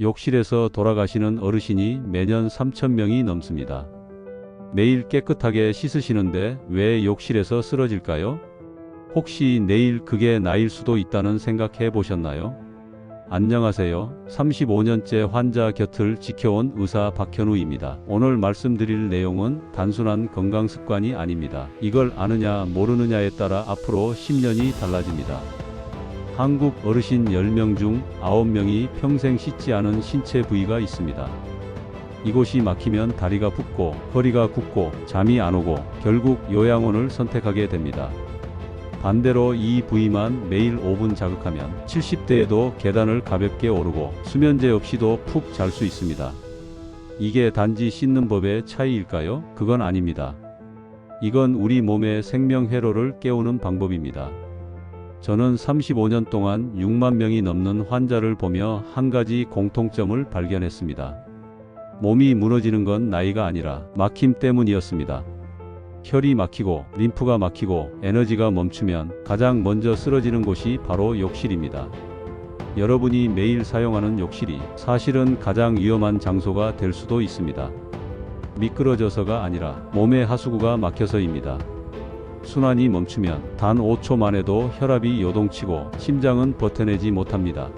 욕실에서 돌아가시는 어르신이 매년 3,000명이 넘습니다. 매일 깨끗하게 씻으시는데 왜 욕실에서 쓰러질까요? 혹시 내일 그게 나일 수도 있다는 생각 해보셨나요? 안녕하세요. 35년째 환자 곁을 지켜온 의사 박현우입니다. 오늘 말씀드릴 내용은 단순한 건강 습관이 아닙니다. 이걸 아느냐 모르느냐에 따라 앞으로 10년이 달라집니다. 한국 어르신 10명 중 9명이 평생 씻지 않은 신체 부위가 있습니다. 이곳이 막히면 다리가 붓고 허리가 굽고 잠이 안 오고 결국 요양원을 선택하게 됩니다. 반대로 이 부위만 매일 5분 자극하면 70대에도 계단을 가볍게 오르고 수면제 없이도 푹 잘 수 있습니다. 이게 단지 씻는 법의 차이일까요? 그건 아닙니다. 이건 우리 몸의 생명 회로를 깨우는 방법입니다. 저는 35년 동안 6만 명이 넘는 환자를 보며 한 가지 공통점을 발견했습니다. 몸이 무너지는 건 나이가 아니라 막힘 때문이었습니다. 혈이 막히고 림프가 막히고 에너지가 멈추면 가장 먼저 쓰러지는 곳이 바로 욕실입니다. 여러분이 매일 사용하는 욕실이 사실은 가장 위험한 장소가 될 수도 있습니다. 미끄러져서가 아니라 몸의 하수구가 막혀서입니다. 순환이 멈추면 단 5초 만에도 혈압이 요동치고 심장은 버텨내지 못합니다.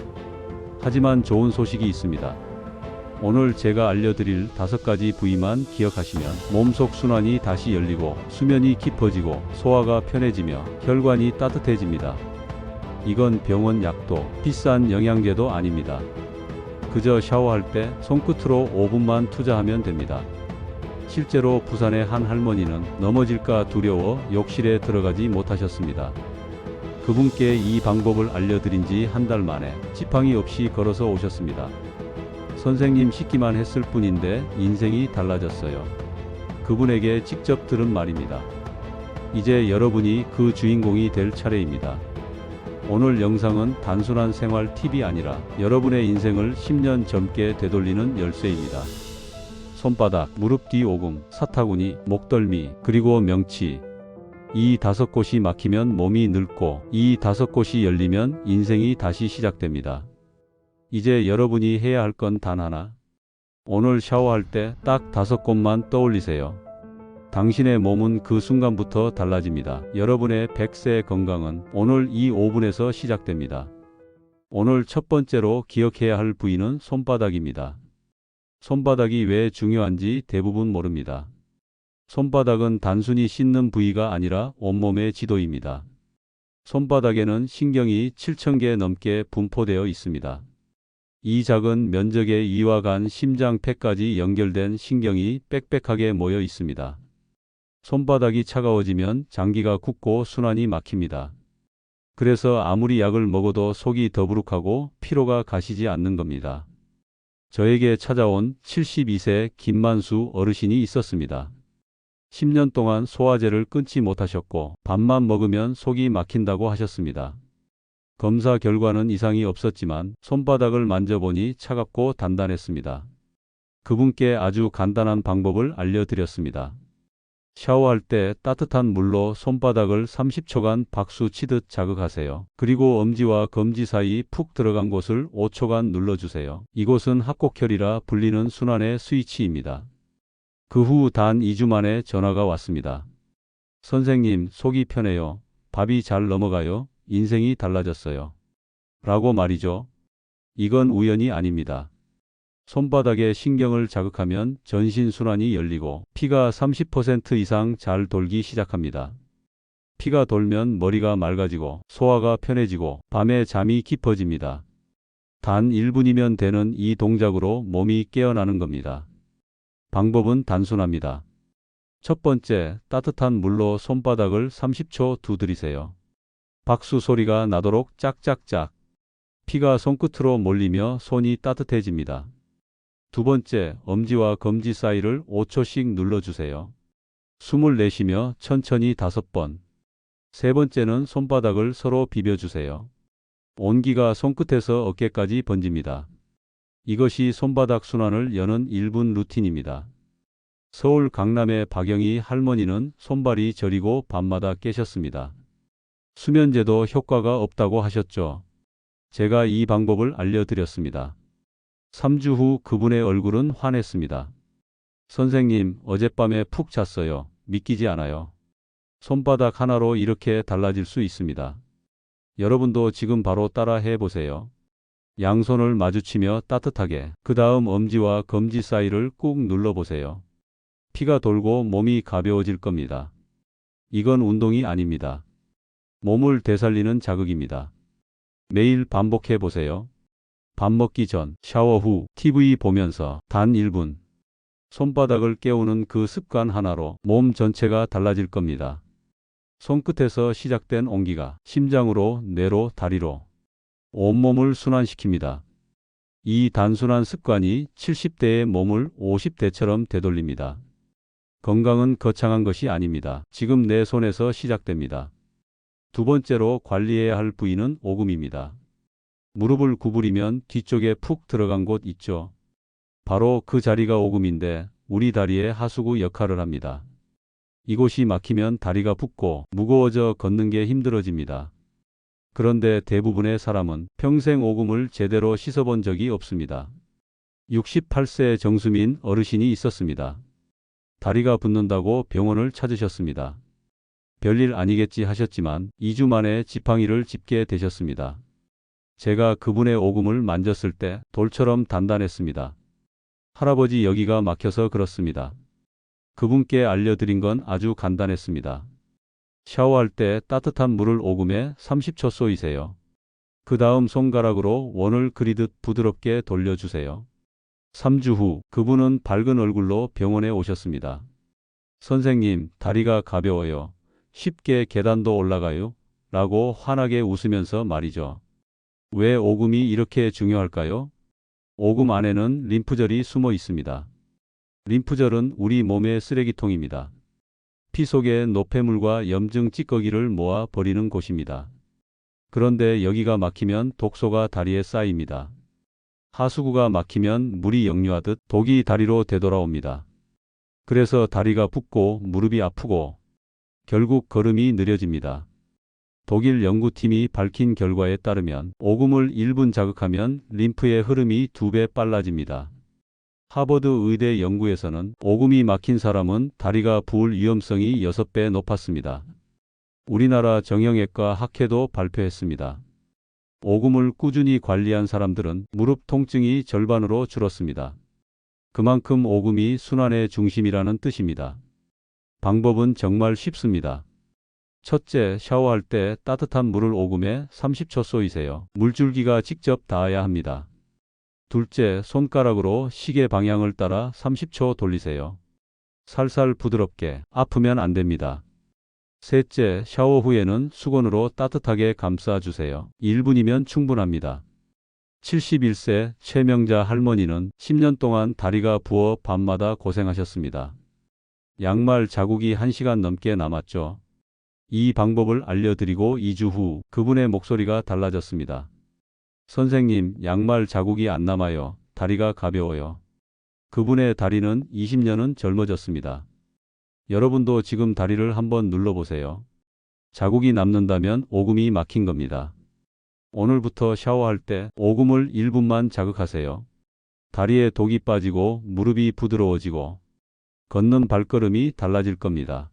하지만 좋은 소식이 있습니다. 오늘 제가 알려드릴 5가지 부위만 기억하시면 몸속 순환이 다시 열리고 수면이 깊어지고 소화가 편해지며 혈관이 따뜻해집니다. 이건 병원 약도 비싼 영양제도 아닙니다. 그저 샤워할 때 손끝으로 5분만 투자하면 됩니다. 실제로 부산의 한 할머니는 넘어질까 두려워 욕실에 들어가지 못하셨습니다. 그분께 이 방법을 알려드린 지 한 달 만에 지팡이 없이 걸어서 오셨습니다. 선생님 씻기만 했을 뿐인데 인생이 달라졌어요. 그분에게 직접 들은 말입니다. 이제 여러분이 그 주인공이 될 차례입니다. 오늘 영상은 단순한 생활 팁이 아니라 여러분의 인생을 10년 젊게 되돌리는 열쇠입니다. 손바닥, 무릎 뒤 오금, 사타구니, 목덜미, 그리고 명치. 이 5곳이 막히면 몸이 늙고 이 5곳이 열리면 인생이 다시 시작됩니다. 이제 여러분이 해야 할 건 단 하나. 오늘 샤워할 때 딱 5곳만 떠올리세요. 당신의 몸은 그 순간부터 달라집니다. 여러분의 100세 건강은 오늘 이 5분에서 시작됩니다. 오늘 첫 번째로 기억해야 할 부위는 손바닥입니다. 손바닥이 왜 중요한지 대부분 모릅니다. 손바닥은 단순히 씻는 부위가 아니라 온몸의 지도입니다. 손바닥에는 신경이 7,000개 넘게 분포되어 있습니다. 이 작은 면적에 이와 간, 심장, 폐까지 연결된 신경이 빽빽하게 모여 있습니다. 손바닥이 차가워지면 장기가 굳고 순환이 막힙니다. 그래서 아무리 약을 먹어도 속이 더부룩하고 피로가 가시지 않는 겁니다. 저에게 찾아온 72세 김만수 어르신이 있었습니다. 10년 동안 소화제를 끊지 못하셨고 밥만 먹으면 속이 막힌다고 하셨습니다. 검사 결과는 이상이 없었지만 손바닥을 만져보니 차갑고 단단했습니다. 그분께 아주 간단한 방법을 알려드렸습니다. 샤워할 때 따뜻한 물로 손바닥을 30초간 박수 치듯 자극하세요. 그리고 엄지와 검지 사이 푹 들어간 곳을 5초간 눌러주세요. 이곳은 합곡혈이라 불리는 순환의 스위치입니다. 그 후 단 2주 만에 전화가 왔습니다. 선생님, 속이 편해요. 밥이 잘 넘어가요. 인생이 달라졌어요. 라고 말이죠. 이건 우연이 아닙니다. 손바닥에 신경을 자극하면 전신 순환이 열리고 피가 30% 이상 잘 돌기 시작합니다. 피가 돌면 머리가 맑아지고 소화가 편해지고 밤에 잠이 깊어집니다. 단 1분이면 되는 이 동작으로 몸이 깨어나는 겁니다. 방법은 단순합니다. 첫 번째, 따뜻한 물로 손바닥을 30초 두드리세요. 박수 소리가 나도록 짝짝짝. 피가 손끝으로 몰리며 손이 따뜻해집니다. 두 번째, 엄지와 검지 사이를 5초씩 눌러주세요. 숨을 내쉬며 천천히 5번. 세 번째는 손바닥을 서로 비벼주세요. 온기가 손끝에서 어깨까지 번집니다. 이것이 손바닥 순환을 여는 1분 루틴입니다. 서울 강남의 박영희 할머니는 손발이 저리고 밤마다 깨셨습니다. 수면제도 효과가 없다고 하셨죠. 제가 이 방법을 알려드렸습니다. 3주 후 그분의 얼굴은 환했습니다. 선생님, 어젯밤에 푹 잤어요. 믿기지 않아요. 손바닥 하나로 이렇게 달라질 수 있습니다. 여러분도 지금 바로 따라 해보세요. 양손을 마주치며 따뜻하게, 그 다음 엄지와 검지 사이를 꾹 눌러보세요. 피가 돌고 몸이 가벼워질 겁니다. 이건 운동이 아닙니다. 몸을 되살리는 자극입니다. 매일 반복해 보세요. 밥 먹기 전, 샤워 후, TV 보면서 단 1분. 손바닥을 깨우는 그 습관 하나로 몸 전체가 달라질 겁니다. 손끝에서 시작된 온기가 심장으로, 뇌로, 다리로 온몸을 순환시킵니다. 이 단순한 습관이 70대의 몸을 50대처럼 되돌립니다. 건강은 거창한 것이 아닙니다. 지금 내 손에서 시작됩니다. 두 번째로 관리해야 할 부위는 오금입니다. 무릎을 구부리면 뒤쪽에 푹 들어간 곳 있죠. 바로 그 자리가 오금인데 우리 다리의 하수구 역할을 합니다. 이곳이 막히면 다리가 붓고 무거워져 걷는 게 힘들어집니다. 그런데 대부분의 사람은 평생 오금을 제대로 씻어본 적이 없습니다. 68세 정수민 어르신이 있었습니다. 다리가 붓는다고 병원을 찾으셨습니다. 별일 아니겠지 하셨지만 2주 만에 지팡이를 짚게 되셨습니다. 제가 그분의 오금을 만졌을 때 돌처럼 단단했습니다. 할아버지, 여기가 막혀서 그렇습니다. 그분께 알려드린 건 아주 간단했습니다. 샤워할 때 따뜻한 물을 오금에 30초 쏘이세요. 그 다음 손가락으로 원을 그리듯 부드럽게 돌려주세요. 3주 후 그분은 밝은 얼굴로 병원에 오셨습니다. 선생님, 다리가 가벼워요. 쉽게 계단도 올라가요. 라고 환하게 웃으면서 말이죠. 왜 오금이 이렇게 중요할까요? 오금 안에는 림프절이 숨어 있습니다. 림프절은 우리 몸의 쓰레기통입니다. 피 속의 노폐물과 염증 찌꺼기를 모아 버리는 곳입니다. 그런데 여기가 막히면 독소가 다리에 쌓입니다. 하수구가 막히면 물이 역류하듯 독이 다리로 되돌아옵니다. 그래서 다리가 붓고 무릎이 아프고 결국 걸음이 느려집니다. 독일 연구팀이 밝힌 결과에 따르면 오금을 1분 자극하면 림프의 흐름이 2배 빨라집니다. 하버드 의대 연구에서는 오금이 막힌 사람은 다리가 부을 위험성이 6배 높았습니다. 우리나라 정형외과 학회도 발표했습니다. 오금을 꾸준히 관리한 사람들은 무릎 통증이 절반으로 줄었습니다. 그만큼 오금이 순환의 중심이라는 뜻입니다. 방법은 정말 쉽습니다. 첫째, 샤워할 때 따뜻한 물을 오금에 30초 쏘이세요. 물줄기가 직접 닿아야 합니다. 둘째, 손가락으로 시계 방향을 따라 30초 돌리세요. 살살 부드럽게, 아프면 안 됩니다. 셋째, 샤워 후에는 수건으로 따뜻하게 감싸주세요. 1분이면 충분합니다. 71세 최명자 할머니는 10년 동안 다리가 부어 밤마다 고생하셨습니다. 양말 자국이 1시간 넘게 남았죠. 이 방법을 알려드리고 2주 후 그분의 목소리가 달라졌습니다. 선생님, 양말 자국이 안 남아요. 다리가 가벼워요. 그분의 다리는 20년은 젊어졌습니다. 여러분도 지금 다리를 한번 눌러보세요. 자국이 남는다면 오금이 막힌 겁니다. 오늘부터 샤워할 때 오금을 1분만 자극하세요. 다리에 독이 빠지고 무릎이 부드러워지고 걷는 발걸음이 달라질 겁니다.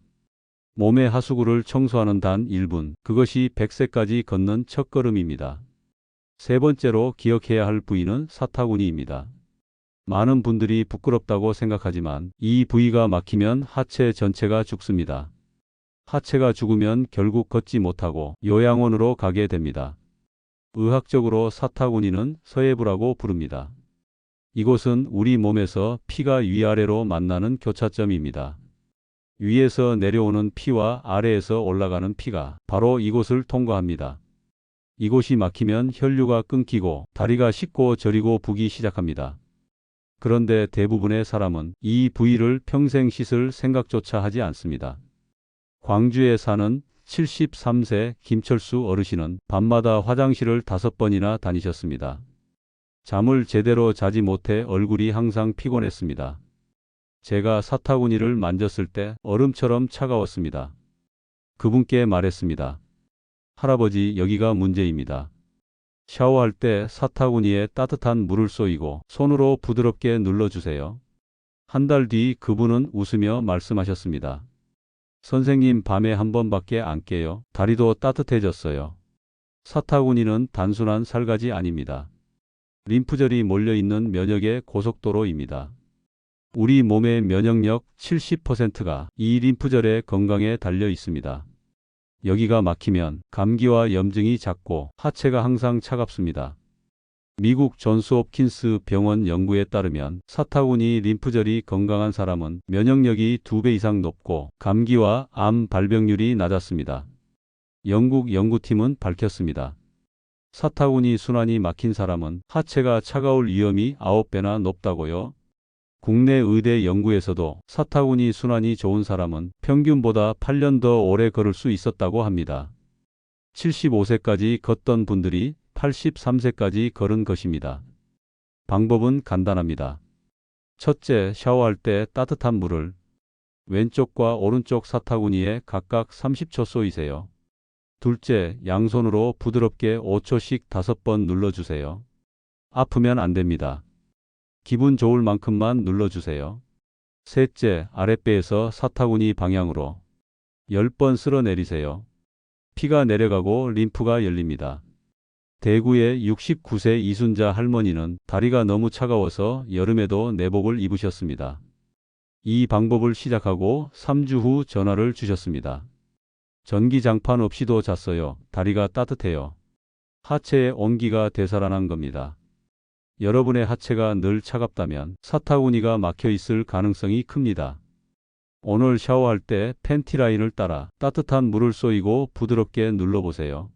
몸의 하수구를 청소하는 단 1분, 그것이 100세까지 걷는 첫걸음입니다. 세 번째로 기억해야 할 부위는 사타구니입니다. 많은 분들이 부끄럽다고 생각하지만 이 부위가 막히면 하체 전체가 죽습니다. 하체가 죽으면 결국 걷지 못하고 요양원으로 가게 됩니다. 의학적으로 사타구니는 서해부라고 부릅니다. 이곳은 우리 몸에서 피가 위아래로 만나는 교차점입니다. 위에서 내려오는 피와 아래에서 올라가는 피가 바로 이곳을 통과합니다. 이곳이 막히면 혈류가 끊기고 다리가 식고 저리고 부기 시작합니다. 그런데 대부분의 사람은 이 부위를 평생 씻을 생각조차 하지 않습니다. 광주에 사는 73세 김철수 어르신은 밤마다 화장실을 5번이나 다니셨습니다. 잠을 제대로 자지 못해 얼굴이 항상 피곤했습니다. 제가 사타구니를 만졌을 때 얼음처럼 차가웠습니다. 그분께 말했습니다. 할아버지, 여기가 문제입니다. 샤워할 때 사타구니에 따뜻한 물을 쏘이고 손으로 부드럽게 눌러주세요. 한 달 뒤 그분은 웃으며 말씀하셨습니다. 선생님, 밤에 한 번밖에 안 깨요. 다리도 따뜻해졌어요. 사타구니는 단순한 살갗이 아닙니다. 림프절이 몰려있는 면역의 고속도로입니다. 우리 몸의 면역력 70%가 이 림프절의 건강에 달려 있습니다. 여기가 막히면 감기와 염증이 잦고 하체가 항상 차갑습니다. 미국 존스홉킨스 병원 연구에 따르면 사타구니 림프절이 건강한 사람은 면역력이 2배 이상 높고 감기와 암 발병률이 낮았습니다. 영국 연구팀은 밝혔습니다. 사타구니 순환이 막힌 사람은 하체가 차가울 위험이 9배나 높다고요. 국내 의대 연구에서도 사타구니 순환이 좋은 사람은 평균보다 8년 더 오래 걸을 수 있었다고 합니다. 75세까지 걷던 분들이 83세까지 걸은 것입니다. 방법은 간단합니다. 첫째, 샤워할 때 따뜻한 물을 왼쪽과 오른쪽 사타구니에 각각 30초 쏘이세요. 둘째, 양손으로 부드럽게 5초씩 5번 눌러주세요. 아프면 안 됩니다. 기분 좋을 만큼만 눌러주세요. 셋째, 아랫배에서 사타구니 방향으로 10번 쓸어내리세요. 피가 내려가고 림프가 열립니다. 대구의 69세 이순자 할머니는 다리가 너무 차가워서 여름에도 내복을 입으셨습니다. 이 방법을 시작하고 3주 후 전화를 주셨습니다. 전기장판 없이도 잤어요. 다리가 따뜻해요. 하체의 온기가 되살아난 겁니다. 여러분의 하체가 늘 차갑다면 사타구니가 막혀 있을 가능성이 큽니다. 오늘 샤워할 때 팬티 라인을 따라 따뜻한 물을 쏘이고 부드럽게 눌러보세요.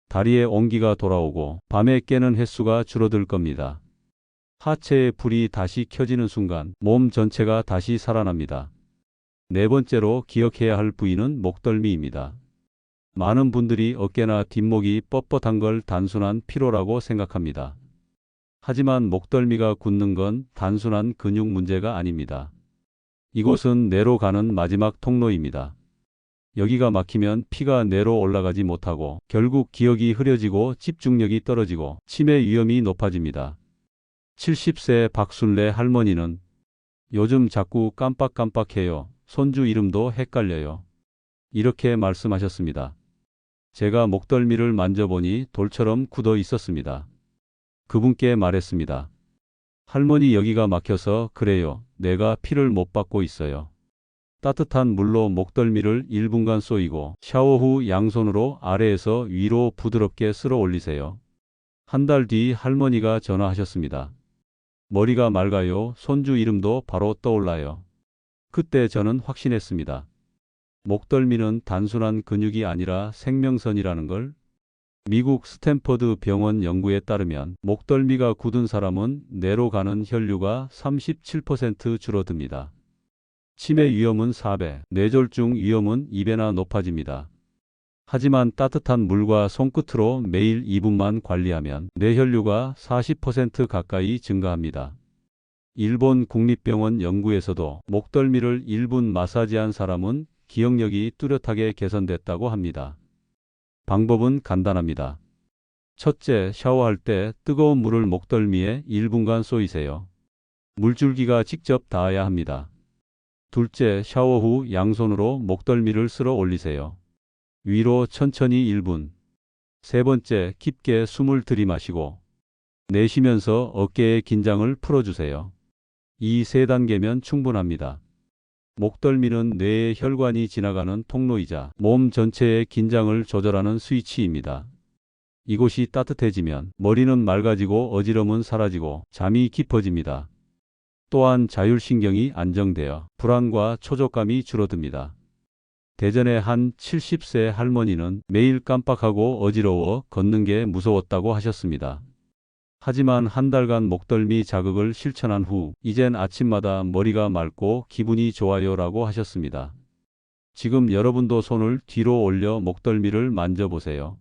다리에 온기가 돌아오고 밤에 깨는 횟수가 줄어들 겁니다. 하체의 불이 다시 켜지는 순간 몸 전체가 다시 살아납니다. 네 번째로 기억해야 할 부위는 목덜미입니다. 많은 분들이 어깨나 뒷목이 뻣뻣한 걸 단순한 피로라고 생각합니다. 하지만 목덜미가 굳는 건 단순한 근육 문제가 아닙니다. 이곳은 뇌로 가는 마지막 통로입니다. 여기가 막히면 피가 뇌로 올라가지 못하고 결국 기억이 흐려지고 집중력이 떨어지고 치매 위험이 높아집니다. 70세 박순래 할머니는 요즘 자꾸 깜빡깜빡해요. 손주 이름도 헷갈려요. 이렇게 말씀하셨습니다. 제가 목덜미를 만져보니 돌처럼 굳어 있었습니다. 그분께 말했습니다. 할머니, 여기가 막혀서 그래요. 내가 피를 못 받고 있어요. 따뜻한 물로 목덜미를 1분간 쏘이고 샤워 후 양손으로 아래에서 위로 부드럽게 쓸어 올리세요. 한 달 뒤 할머니가 전화하셨습니다. 머리가 맑아요. 손주 이름도 바로 떠올라요. 그때 저는 확신했습니다. 목덜미는 단순한 근육이 아니라 생명선이라는 걸. 미국 스탠퍼드 병원 연구에 따르면 목덜미가 굳은 사람은 뇌로 가는 혈류가 37% 줄어듭니다. 치매 위험은 4배, 뇌졸중 위험은 2배나 높아집니다. 하지만 따뜻한 물과 손끝으로 매일 2분만 관리하면 뇌혈류가 40% 가까이 증가합니다. 일본 국립병원 연구에서도 목덜미를 1분 마사지한 사람은 기억력이 뚜렷하게 개선됐다고 합니다. 방법은 간단합니다. 첫째, 샤워할 때 뜨거운 물을 목덜미에 1분간 쏘이세요. 물줄기가 직접 닿아야 합니다. 둘째, 샤워 후 양손으로 목덜미를 쓸어 올리세요. 위로 천천히 1분. 세 번째, 깊게 숨을 들이마시고 내쉬면서 어깨의 긴장을 풀어주세요. 이 세 단계면 충분합니다. 목덜미는 뇌의 혈관이 지나가는 통로이자 몸 전체의 긴장을 조절하는 스위치입니다. 이곳이 따뜻해지면 머리는 맑아지고 어지럼은 사라지고 잠이 깊어집니다. 또한 자율신경이 안정되어 불안과 초조감이 줄어듭니다. 대전의 한 70세 할머니는 매일 깜빡하고 어지러워 걷는 게 무서웠다고 하셨습니다. 하지만 한 달간 목덜미 자극을 실천한 후 이젠 아침마다 머리가 맑고 기분이 좋아요 라고 하셨습니다. 지금 여러분도 손을 뒤로 올려 목덜미를 만져보세요.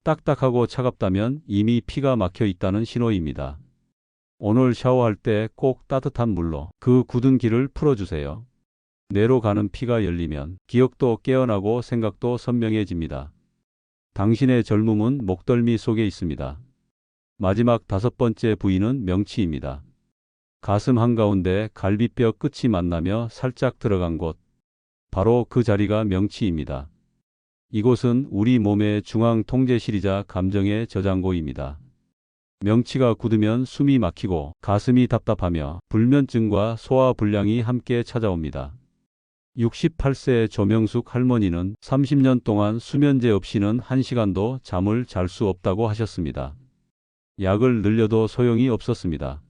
딱딱하고 차갑다면 이미 피가 막혀 있다는 신호입니다. 오늘 샤워할 때 꼭 따뜻한 물로 그 굳은 기를 풀어주세요. 뇌로 가는 피가 열리면 기억도 깨어나고 생각도 선명해집니다. 당신의 젊음은 목덜미 속에 있습니다. 마지막 5번째 부위는 명치입니다. 가슴 한가운데 갈비뼈 끝이 만나며 살짝 들어간 곳, 바로 그 자리가 명치입니다. 이곳은 우리 몸의 중앙 통제실이자 감정의 저장고입니다. 명치가 굳으면 숨이 막히고 가슴이 답답하며 불면증과 소화불량이 함께 찾아옵니다. 68세 조명숙 할머니는 30년 동안 수면제 없이는 1시간도 잠을 잘 수 없다고 하셨습니다. 약을 늘려도 소용이 없었습니다.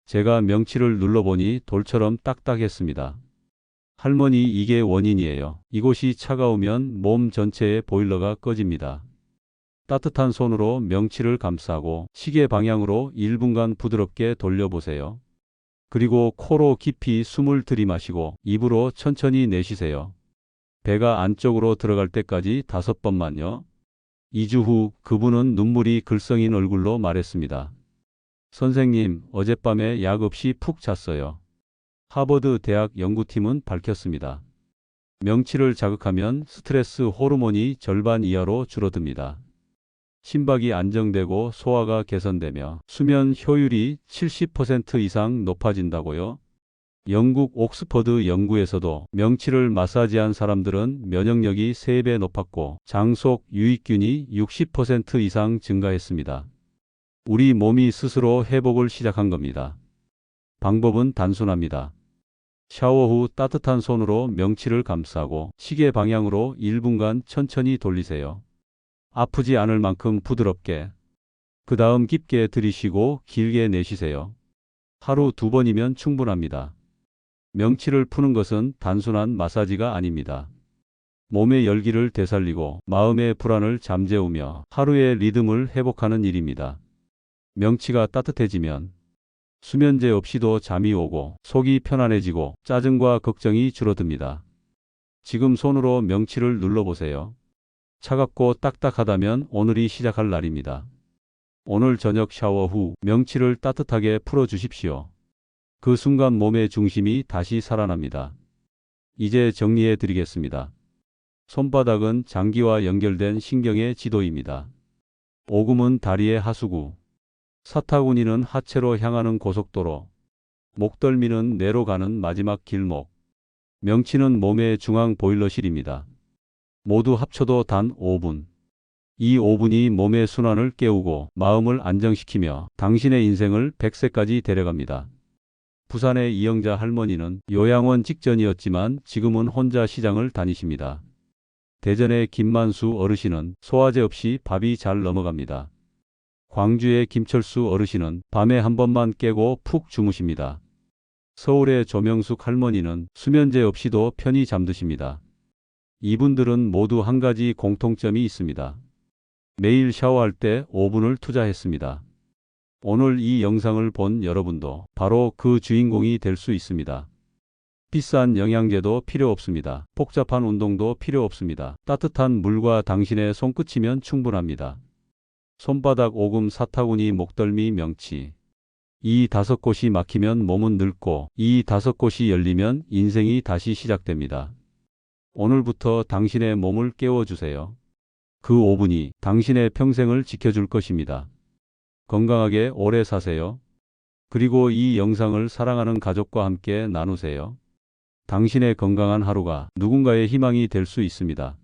제가 명치를 눌러보니 돌처럼 딱딱했습니다. 할머니, 이게 원인이에요. 이곳이 차가우면 몸 전체의 보일러가 꺼집니다. 따뜻한 손으로 명치를 감싸고 시계 방향으로 1분간 부드럽게 돌려보세요. 그리고 코로 깊이 숨을 들이마시고 입으로 천천히 내쉬세요. 배가 안쪽으로 들어갈 때까지 5번만요. 2주 후 그분은 눈물이 글썽인 얼굴로 말했습니다. 선생님, 어젯밤에 약 없이 푹 잤어요. 하버드 대학 연구팀은 밝혔습니다. 명치를 자극하면 스트레스 호르몬이 절반 이하로 줄어듭니다. 심박이 안정되고 소화가 개선되며 수면 효율이 70% 이상 높아진다고요. 영국 옥스퍼드 연구에서도 명치를 마사지한 사람들은 면역력이 3배 높았고 장속 유익균이 60% 이상 증가했습니다. 우리 몸이 스스로 회복을 시작한 겁니다. 방법은 단순합니다. 샤워 후 따뜻한 손으로 명치를 감싸고 시계 방향으로 1분간 천천히 돌리세요. 아프지 않을 만큼 부드럽게. 그 다음 깊게 들이쉬고 길게 내쉬세요. 하루 2번이면 충분합니다. 명치를 푸는 것은 단순한 마사지가 아닙니다. 몸의 열기를 되살리고 마음의 불안을 잠재우며 하루의 리듬을 회복하는 일입니다. 명치가 따뜻해지면 수면제 없이도 잠이 오고 속이 편안해지고 짜증과 걱정이 줄어듭니다. 지금 손으로 명치를 눌러보세요. 차갑고 딱딱하다면 오늘이 시작할 날입니다. 오늘 저녁 샤워 후 명치를 따뜻하게 풀어주십시오. 그 순간 몸의 중심이 다시 살아납니다. 이제 정리해 드리겠습니다. 손바닥은 장기와 연결된 신경의 지도입니다. 오금은 다리의 하수구, 사타구니는 하체로 향하는 고속도로, 목덜미는 뇌로 가는 마지막 길목, 명치는 몸의 중앙 보일러실입니다. 모두 합쳐도 단 5분. 이 5분이 몸의 순환을 깨우고 마음을 안정시키며 당신의 인생을 100세까지 데려갑니다. 부산의 이영자 할머니는 요양원 직전이었지만 지금은 혼자 시장을 다니십니다. 대전의 김만수 어르신은 소화제 없이 밥이 잘 넘어갑니다. 광주의 김철수 어르신은 밤에 한 번만 깨고 푹 주무십니다. 서울의 조명숙 할머니는 수면제 없이도 편히 잠드십니다. 이분들은 모두 한 가지 공통점이 있습니다. 매일 샤워할 때 5분을 투자했습니다. 오늘 이 영상을 본 여러분도 바로 그 주인공이 될 수 있습니다. 비싼 영양제도 필요 없습니다. 복잡한 운동도 필요 없습니다. 따뜻한 물과 당신의 손끝이면 충분합니다. 손바닥, 오금, 사타구니, 목덜미, 명치. 이 5곳이 막히면 몸은 늙고 이 5곳이 열리면 인생이 다시 시작됩니다. 오늘부터 당신의 몸을 깨워주세요. 그 5분이 당신의 평생을 지켜줄 것입니다. 건강하게 오래 사세요. 그리고 이 영상을 사랑하는 가족과 함께 나누세요. 당신의 건강한 하루가 누군가의 희망이 될 수 있습니다.